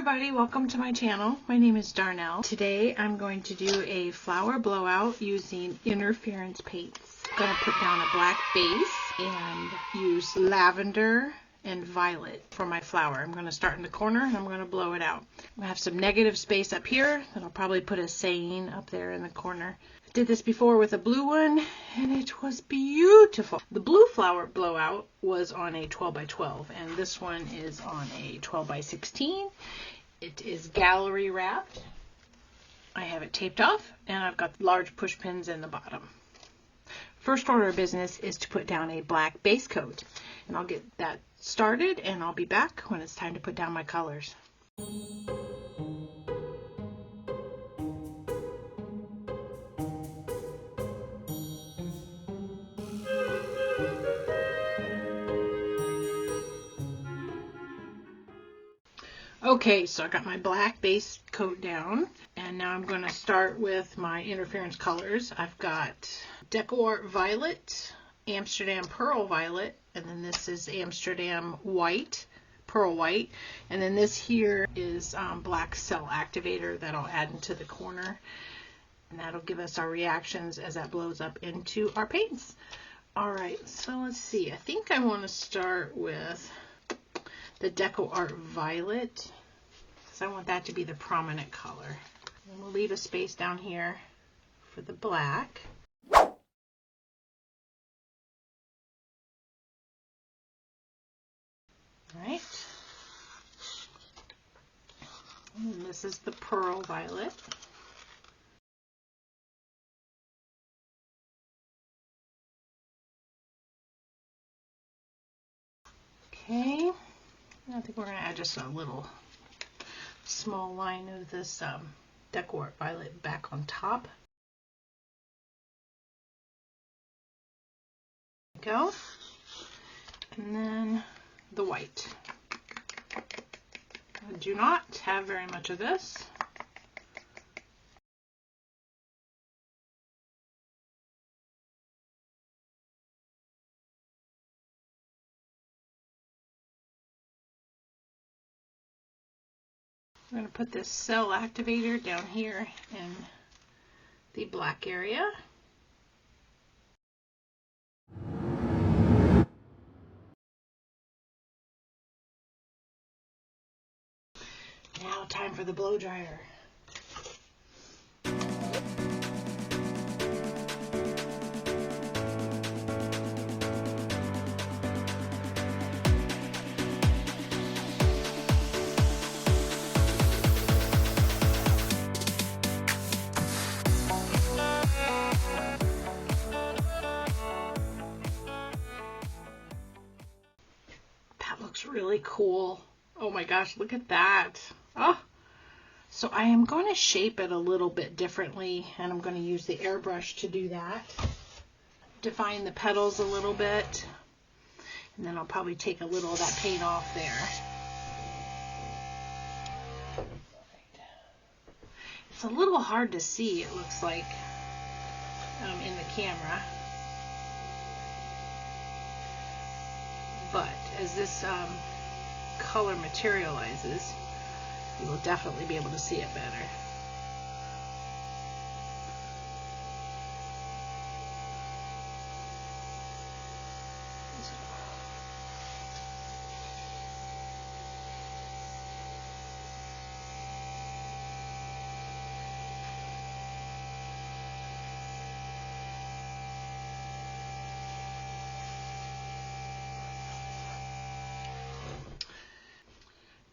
everybody, welcome to my channel. My name is Darnell. Today I'm going to do a flower blowout using interference paints. I'm going to put down a black base and use lavender and violet for my flower. I'm going to start in the corner and I'm going to blow it out. I have some negative space up here and I'll probably put a saying up there in the corner. I did this before with a blue one and it was beautiful. The blue flower blowout was on a 12 by 12 and this one is on a 12 by 16. It is gallery wrapped. I have it taped off and I've got large push pins in the bottom. First order of business is to put down a black base coat, and I'll get that started and I'll be back when it's time to put down my colors. Okay, so I got my black base coat down and now I'm going to start with my interference colors. I've got Deco Art Violet, Amsterdam Pearl Violet, and then this is Amsterdam White, Pearl White, and then this here is Black Cell Activator that I'll add into the corner, and that'll give us our reactions as that blows up into our paints. Alright, so let's see, I think I want to start with the Deco Art Violet, because I want that to be the prominent color. And we'll leave a space down here for the black. Alright, and this is the Pearl Violet. Okay, I think we're going to add just a little small line of this Deco Art Violet back on top. There we go. And then the white. I do not have very much of this. I'm going to put this cell activator down here in the black area. Now time for the blow dryer. That looks really cool. Oh my gosh, look at that. Oh, so I am going to shape it a little bit differently, and I'm going to use the airbrush to do that. Define the petals a little bit, and then I'll probably take a little of that paint off there. It's a little hard to see, it looks like, in the camera. But as this color materializes, you will definitely be able to see it better.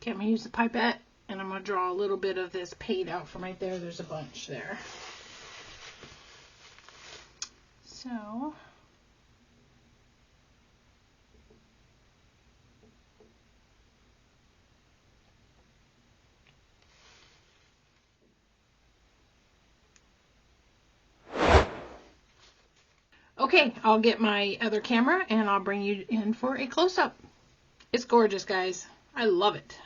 Okay, I'm going to use the pipette and I'm going to draw a little bit of this paint out from right there. There's a bunch there. So, okay, I'll get my other camera and I'll bring you in for a close-up. It's gorgeous, guys. I love it.